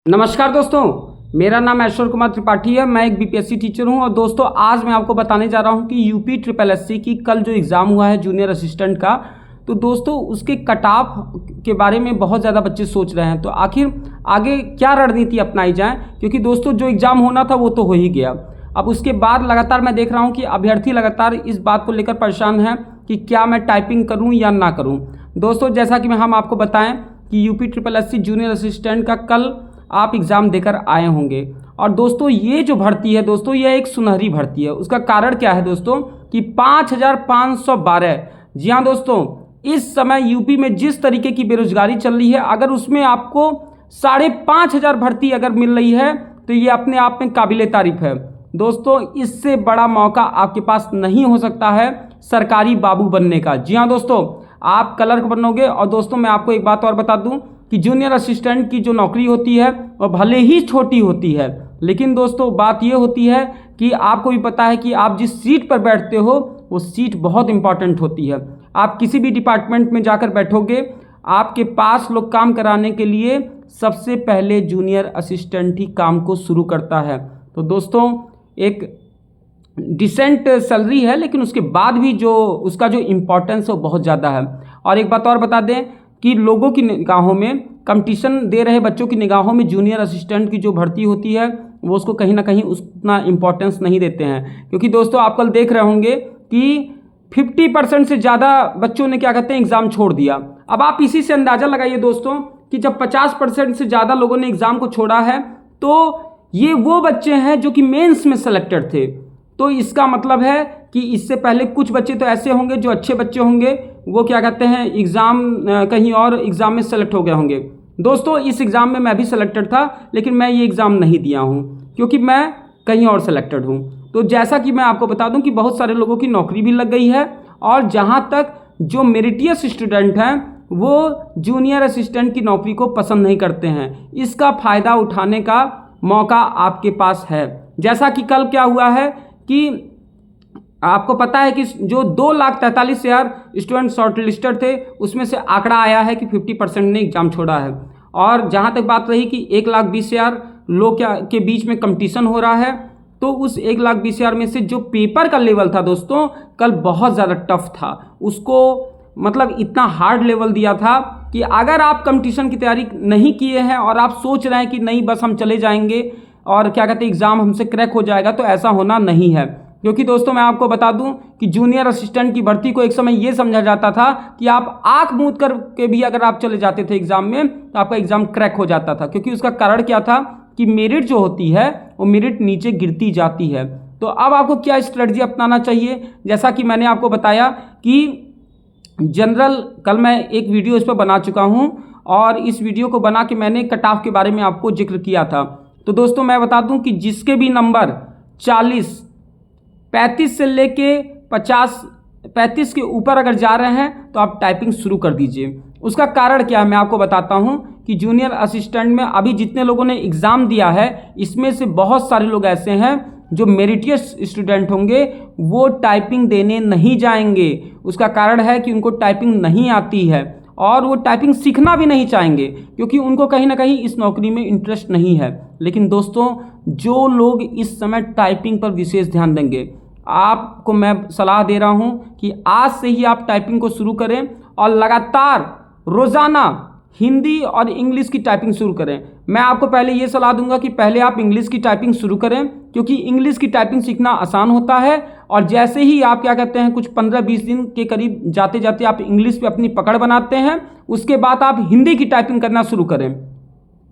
नमस्कार दोस्तों, मेरा नाम ऐश्वर्य कुमार त्रिपाठी है। मैं एक बीपीएससी टीचर हूं और दोस्तों आज मैं आपको बताने जा रहा हूं कि यूपी ट्रिपल एससी की कल जो एग्ज़ाम हुआ है जूनियर असिस्टेंट का, तो दोस्तों उसके कट ऑफ के बारे में बहुत ज़्यादा बच्चे सोच रहे हैं। तो आखिर आगे क्या रणनीति अपनाई जाए, क्योंकि दोस्तों जो एग्ज़ाम होना था वो तो हो ही गया। अब उसके बाद लगातार मैं देख रहा हूँ कि अभ्यर्थी लगातार इस बात को लेकर परेशान हैं कि क्या मैं टाइपिंग करूँ या ना करूँ। दोस्तों जैसा कि हम आपको बताएं कि UP triple SC junior assistant का कल आप एग्ज़ाम देकर आए होंगे। और दोस्तों ये जो भर्ती है दोस्तों, ये एक सुनहरी भर्ती है। उसका कारण क्या है दोस्तों कि 5512, जी हाँ दोस्तों, इस समय यूपी में जिस तरीके की बेरोजगारी चल रही है, अगर उसमें आपको 5500 भर्ती अगर मिल रही है तो ये अपने आप में काबिले तारीफ है। दोस्तों इससे बड़ा मौका आपके पास नहीं हो सकता है सरकारी बाबू बनने का। जी हाँ दोस्तों, आप क्लर्क बनोगे। और दोस्तों मैं आपको एक बात और बता दूं कि जूनियर असिस्टेंट की जो नौकरी होती है वह भले ही छोटी होती है, लेकिन दोस्तों बात ये होती है कि आपको भी पता है कि आप जिस सीट पर बैठते हो वो सीट बहुत इंपॉर्टेंट होती है। आप किसी भी डिपार्टमेंट में जाकर बैठोगे, आपके पास लोग काम कराने के लिए सबसे पहले जूनियर असिस्टेंट ही काम को शुरू करता है। तो दोस्तों एक डिसेंट सैलरी है, लेकिन उसके बाद भी जो उसका जो इम्पोर्टेंस है वो बहुत ज़्यादा है। और एक बात और बता दें कि लोगों की निगाहों में, कंपटीशन दे रहे बच्चों की निगाहों में जूनियर असिस्टेंट की जो भर्ती होती है वो उसको कहीं ना कहीं उतना इम्पोर्टेंस नहीं देते हैं। क्योंकि दोस्तों आप कल देख रहे होंगे कि 50% से ज़्यादा बच्चों ने क्या कहते हैं एग्ज़ाम छोड़ दिया। अब आप इसी से अंदाज़ा लगाइए दोस्तों कि जब 50% से ज़्यादा लोगों ने एग्ज़ाम को छोड़ा है तो ये वो बच्चे हैं जो कि मेंस में सेलेक्टेड थे। तो इसका मतलब है कि इससे पहले कुछ बच्चे तो ऐसे होंगे जो अच्छे बच्चे होंगे, वो क्या कहते हैं एग्ज़ाम कहीं और एग्ज़ाम में सेलेक्ट हो गए होंगे। दोस्तों इस एग्ज़ाम में मैं भी सेलेक्टेड था, लेकिन मैं ये एग्ज़ाम नहीं दिया हूँ क्योंकि मैं कहीं और सेलेक्टेड हूँ। तो जैसा कि मैं आपको बता दूँ कि बहुत सारे लोगों की नौकरी भी लग गई है, और जहाँ तक जो मेरिटियस स्टूडेंट हैं वो जूनियर असिस्टेंट की नौकरी को पसंद नहीं करते हैं। इसका फ़ायदा उठाने का मौका आपके पास है। जैसा कि कल क्या हुआ है कि आपको पता है कि जो 2,43,000 स्टूडेंट शॉर्ट लिस्टेड थे, उसमें से आंकड़ा आया है कि 50% ने एग्ज़ाम छोड़ा है। और जहाँ तक बात रही कि 1,20,000 लोग के बीच में कंपटीशन हो रहा है, तो उस 1,20,000 में से जो पेपर का लेवल था दोस्तों कल बहुत ज़्यादा टफ था। उसको मतलब इतना हार्ड लेवल दिया था कि अगर आप कंपटीशन की तैयारी नहीं किए हैं और आप सोच रहे हैं कि नहीं बस हम चले जाएंगे और क्या कहते हैं एग्ज़ाम हमसे क्रैक हो जाएगा, तो ऐसा होना नहीं है। क्योंकि दोस्तों मैं आपको बता दूं कि जूनियर असिस्टेंट की भर्ती को एक समय ये समझा जाता था कि आप आंख मूंद कर के भी अगर आप चले जाते थे एग्ज़ाम में तो आपका एग्ज़ाम क्रैक हो जाता था। क्योंकि उसका कारण क्या था कि मेरिट जो होती है वो मेरिट नीचे गिरती जाती है। तो अब आपको क्या स्ट्रेटजी अपनाना चाहिए, जैसा कि मैंने आपको बताया कि जनरल कल मैं एक वीडियो इस पर बना चुका हूँ, और इस वीडियो को बना के मैंने कट ऑफ के बारे में आपको जिक्र किया था। तो दोस्तों मैं बता दूं कि जिसके भी नंबर 35 से लेके 35 के ऊपर अगर जा रहे हैं तो आप टाइपिंग शुरू कर दीजिए। उसका कारण क्या है मैं आपको बताता हूं कि जूनियर असिस्टेंट में अभी जितने लोगों ने एग्ज़ाम दिया है, इसमें से बहुत सारे लोग ऐसे हैं जो मेरिटियस स्टूडेंट होंगे, वो टाइपिंग देने नहीं जाएंगे। उसका कारण है कि उनको टाइपिंग नहीं आती है और वो टाइपिंग सीखना भी नहीं चाहेंगे, क्योंकि उनको कहीं ना कहीं इस नौकरी में इंटरेस्ट नहीं है। लेकिन दोस्तों जो लोग इस समय टाइपिंग पर विशेष ध्यान देंगे, आपको मैं सलाह दे रहा हूं कि आज से ही आप टाइपिंग को शुरू करें और लगातार रोज़ाना हिंदी और इंग्लिश की टाइपिंग शुरू करें। मैं आपको पहले ये सलाह दूंगा कि पहले आप इंग्लिश की टाइपिंग शुरू करें, क्योंकि इंग्लिश की टाइपिंग सीखना आसान होता है। और जैसे ही आप क्या कहते हैं कुछ 15-20 दिन के करीब जाते जाते आप इंग्लिश पे अपनी पकड़ बनाते हैं, उसके बाद आप हिंदी की टाइपिंग करना शुरू करें।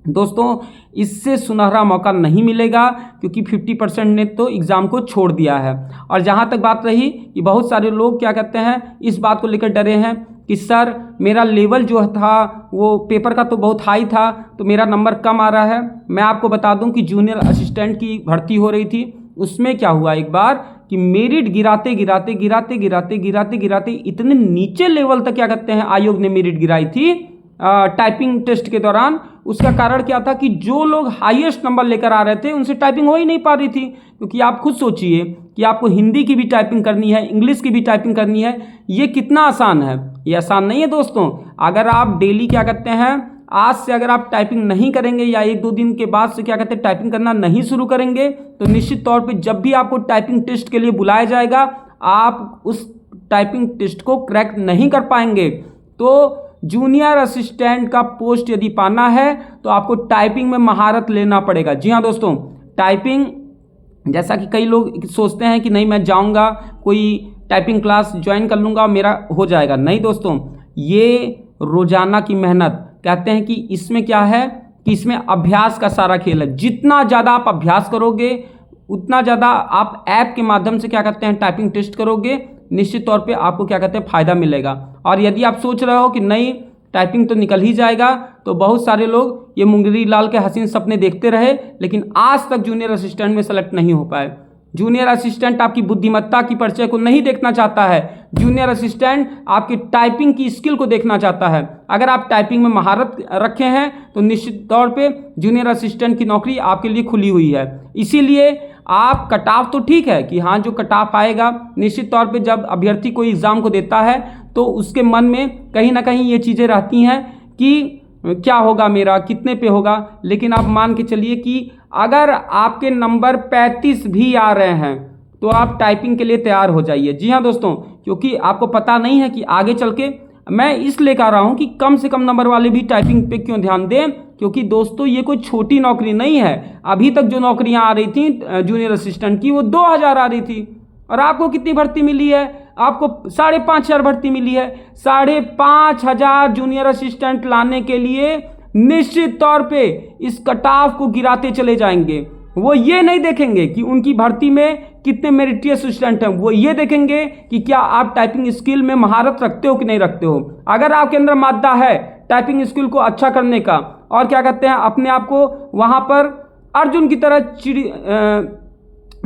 दोस्तों इससे सुनहरा मौका नहीं मिलेगा, क्योंकि 50% ने तो एग्ज़ाम को छोड़ दिया है। और जहाँ तक बात रही कि बहुत सारे लोग क्या कहते हैं इस बात को लेकर डरे हैं कि सर मेरा लेवल जो था वो पेपर का तो बहुत हाई था तो मेरा नंबर कम आ रहा है। मैं आपको बता दूं कि जूनियर असिस्टेंट की भर्ती हो रही थी, उसमें क्या हुआ एक बार कि मेरिट गिराते गिराते गिराते गिराते गिराते गिराते इतने नीचे लेवल तक क्या कहते हैं आयोग ने मेरिट गिराई थी टाइपिंग टेस्ट के दौरान। उसका कारण क्या था कि जो लोग हाईएस्ट नंबर लेकर आ रहे थे उनसे टाइपिंग हो ही नहीं पा रही थी। क्योंकि आप खुद सोचिए कि आपको हिंदी की भी टाइपिंग करनी है, इंग्लिश की भी टाइपिंग करनी है, ये कितना आसान है। ये आसान नहीं है दोस्तों। अगर आप डेली क्या करते हैं आज से अगर आप टाइपिंग नहीं करेंगे या 1-2 दिन के बाद से क्या कहते हैं टाइपिंग करना नहीं शुरू करेंगे तो निश्चित तौर पे जब भी आपको टाइपिंग टेस्ट के लिए बुलाया जाएगा आप उस टाइपिंग टेस्ट को क्रैक नहीं कर पाएंगे। तो जूनियर असिस्टेंट का पोस्ट यदि पाना है तो आपको टाइपिंग में महारत लेना पड़ेगा। जी हाँ दोस्तों, टाइपिंग जैसा कि कई लोग सोचते हैं कि नहीं मैं जाऊंगा कोई टाइपिंग क्लास ज्वाइन कर लूँगा मेरा हो जाएगा। नहीं दोस्तों, ये रोजाना की मेहनत कहते हैं कि इसमें क्या है कि इसमें अभ्यास का सारा खेल है। जितना ज़्यादा आप अभ्यास करोगे उतना ज़्यादा आप ऐप के माध्यम से क्या कहते हैं टाइपिंग टेस्ट करोगे, निश्चित तौर पे आपको क्या कहते हैं फ़ायदा मिलेगा। और यदि आप सोच रहे हो कि नहीं टाइपिंग तो निकल ही जाएगा, तो बहुत सारे लोग ये मुंगरी लाल के हसीन सपने देखते रहे लेकिन आज तक जूनियर असिस्टेंट में सेलेक्ट नहीं हो पाए। जूनियर असिस्टेंट आपकी बुद्धिमत्ता की परिचय को नहीं देखना चाहता है, जूनियर असिस्टेंट आपकी टाइपिंग की स्किल को देखना चाहता है। अगर आप टाइपिंग में महारत रखे हैं तो निश्चित तौर पे जूनियर असिस्टेंट की नौकरी आपके लिए खुली हुई है। इसीलिए आप कट ऑफ तो ठीक है कि हाँ जो कट ऑफ आएगा, निश्चित तौर पे जब अभ्यर्थी कोई एग्ज़ाम को देता है तो उसके मन में कहीं ना कहीं ये चीज़ें रहती हैं कि क्या होगा मेरा, कितने पे होगा। लेकिन आप मान के चलिए कि अगर आपके नंबर 35 भी आ रहे हैं तो आप टाइपिंग के लिए तैयार हो जाइए। जी हाँ दोस्तों, क्योंकि आपको पता नहीं है कि आगे चल के मैं इसलिए कह रहा हूँ कि कम से कम नंबर वाले भी टाइपिंग पे क्यों ध्यान दें, क्योंकि दोस्तों ये कोई छोटी नौकरी नहीं है। अभी तक जो नौकरियाँ आ रही थी जूनियर असिस्टेंट की वो 2000 आ रही थी और आपको कितनी भर्ती मिली है, आपको 5500 भर्ती मिली है। 5500 जूनियर असिस्टेंट लाने के लिए निश्चित तौर पे इस कट ऑफ को गिराते चले जाएंगे। वो ये नहीं देखेंगे कि उनकी भर्ती में कितने मेरिटियस स्टूडेंट हैं, वो ये देखेंगे कि क्या आप टाइपिंग स्किल में महारत रखते हो कि नहीं रखते हो। अगर आपके अंदर मादा है टाइपिंग स्किल को अच्छा करने का और क्या कहते हैं अपने आप को वहाँ पर अर्जुन की तरह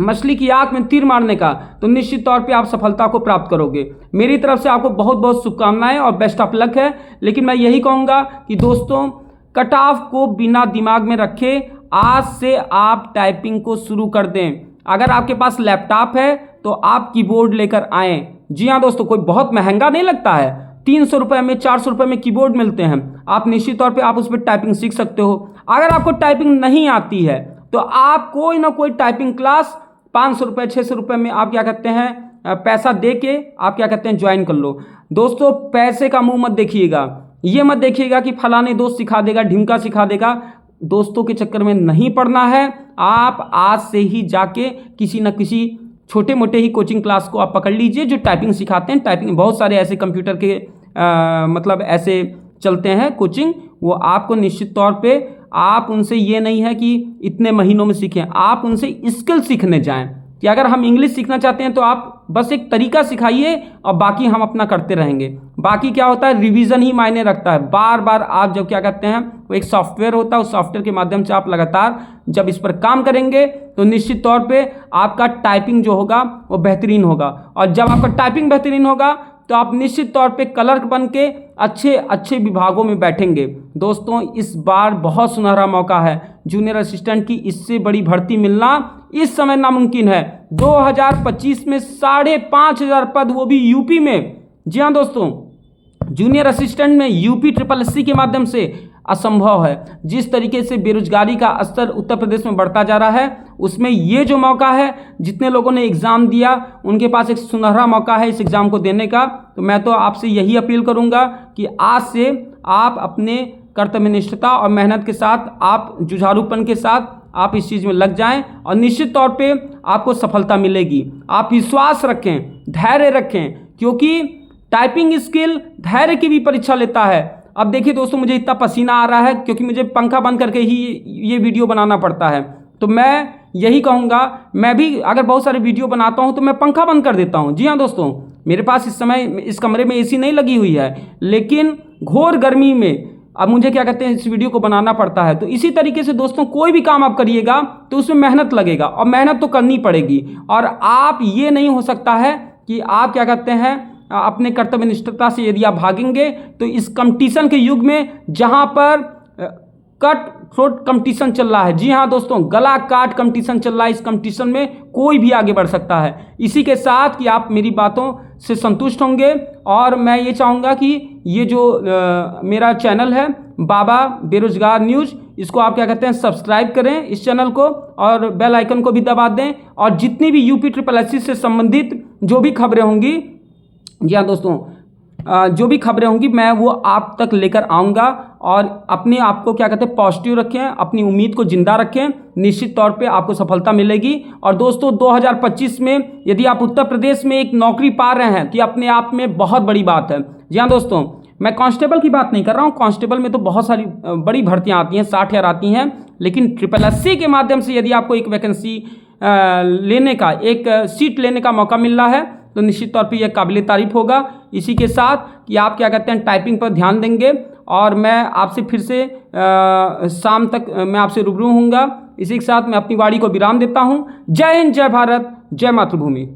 मछली की आंख में तीर मारने का, तो निश्चित तौर पे आप सफलता को प्राप्त करोगे। मेरी तरफ से आपको बहुत बहुत शुभकामनाएं और बेस्ट ऑफ लक है। लेकिन मैं यही कहूँगा कि दोस्तों कट ऑफ को बिना दिमाग में रखे आज से आप टाइपिंग को शुरू कर दें। अगर आपके पास लैपटॉप है तो आप कीबोर्ड लेकर आएँ। जी हाँ दोस्तों, कोई बहुत महंगा नहीं लगता है, 300 रुपये में 400 रुपये में कीबोर्ड मिलते हैं। आप निश्चित तौर पे आप उस पर टाइपिंग सीख सकते हो। अगर आपको टाइपिंग नहीं आती है तो आप कोई ना कोई टाइपिंग क्लास 500 रुपये 600 रुपये में आप क्या कहते हैं पैसा दे के आप क्या कहते हैं ज्वाइन कर लो। दोस्तों पैसे का मुंह मत देखिएगा, ये मत देखिएगा कि फलाने दोस्त सिखा देगा, ढिमका सिखा देगा। दोस्तों के चक्कर में नहीं पड़ना है। आप आज से ही जाके किसी न किसी छोटे मोटे ही कोचिंग क्लास को आप पकड़ लीजिए जो टाइपिंग सिखाते हैं। टाइपिंग बहुत सारे ऐसे कंप्यूटर के मतलब ऐसे चलते हैं कोचिंग, वो आपको निश्चित तौर पे आप उनसे ये नहीं है कि इतने महीनों में सीखें, आप उनसे स्किल सीखने जाएं। कि अगर हम इंग्लिश सीखना चाहते हैं तो आप बस एक तरीका सिखाइए और बाकी हम अपना करते रहेंगे। बाकी क्या होता है रिवीजन ही मायने रखता है। बार बार आप जब क्या कहते हैं वो एक सॉफ्टवेयर होता है, उस सॉफ्टवेयर के माध्यम से आप लगातार जब इस पर काम करेंगे तो निश्चित तौर पे आपका टाइपिंग जो होगा वो बेहतरीन होगा। और जब आपका टाइपिंग बेहतरीन होगा तो आप निश्चित तौर पे क्लर्क बन के अच्छे अच्छे विभागों में बैठेंगे। दोस्तों इस बार बहुत सुनहरा मौका है, जूनियर असिस्टेंट की इससे बड़ी भर्ती मिलना इस समय नामुमकिन है। 2025 में 5500 पद, वो भी यूपी में। जी हाँ दोस्तों, जूनियर असिस्टेंट में यूपी SSSC के माध्यम से असंभव है। जिस तरीके से बेरोजगारी का स्तर उत्तर प्रदेश में बढ़ता जा रहा है उसमें ये जो मौका है, जितने लोगों ने एग्ज़ाम दिया उनके पास एक सुनहरा मौका है इस एग्ज़ाम को देने का। तो मैं तो आपसे यही अपील करूंगा कि आज से आप अपने कर्तव्यनिष्ठता और मेहनत के साथ, आप जुझारूपन के साथ आप इस चीज़ में लग जाएं और निश्चित तौर पे आपको सफलता मिलेगी। आप विश्वास रखें, धैर्य रखें, क्योंकि टाइपिंग स्किल धैर्य की भी परीक्षा लेता है। अब देखिए दोस्तों, मुझे इतना पसीना आ रहा है क्योंकि मुझे पंखा बंद करके ही ये वीडियो बनाना पड़ता है। तो मैं यही कहूँगा, मैं भी अगर बहुत सारे वीडियो बनाता हूँ तो मैं पंखा बंद कर देता हूँ। जी हाँ दोस्तों, मेरे पास इस समय इस कमरे में AC नहीं लगी हुई है, लेकिन घोर गर्मी में अब मुझे क्या कहते हैं इस वीडियो को बनाना पड़ता है। तो इसी तरीके से दोस्तों कोई भी काम आप करिएगा तो उसमें मेहनत लगेगा और मेहनत तो करनी पड़ेगी। और आप ये नहीं हो सकता है कि आप क्या कहते हैं अपने कर्तव्यनिष्ठता से यदि आप भागेंगे तो इस कंपटीशन के युग में जहाँ पर कट थ्रोट कंपटीशन चल रहा है। जी हाँ दोस्तों, गला काट कंपटीशन चल रहा है। इस कंपटीशन में कोई भी आगे बढ़ सकता है। इसी के साथ कि आप मेरी बातों से संतुष्ट होंगे और मैं ये चाहूँगा कि ये जो मेरा चैनल है बाबा बेरोजगार न्यूज़, इसको आप क्या कहते हैं सब्सक्राइब करें इस चैनल को और बेल आइकन को भी दबा दें। और जितनी भी यूपी SSSC से संबंधित जो भी खबरें होंगी, जी हाँ दोस्तों, जो भी खबरें होंगी मैं वो आप तक लेकर आऊँगा। और अपने आप को क्या कहते हैं पॉजिटिव रखें, अपनी उम्मीद को जिंदा रखें, निश्चित तौर पे आपको सफलता मिलेगी। और दोस्तों 2025 में यदि आप उत्तर प्रदेश में एक नौकरी पा रहे हैं तो ये अपने आप में बहुत बड़ी बात है। जी हाँ दोस्तों, मैं कांस्टेबल की बात नहीं कर रहा हूँ। कांस्टेबल में तो बहुत सारी बड़ी भर्तियाँ आती हैं, 60,000 आती हैं, लेकिन SSSC के माध्यम से यदि आपको एक वैकेंसी लेने का, एक सीट लेने का मौका मिल रहा है तो निश्चित तौर पे यह काबिल तारीफ होगा। इसी के साथ कि आप क्या कहते हैं टाइपिंग पर ध्यान देंगे और मैं आपसे फिर से शाम तक मैं आपसे रूबरू होऊंगा। इसी के साथ मैं अपनी वाणी को विराम देता हूँ। जय हिंद, जय भारत, जय मातृभूमि।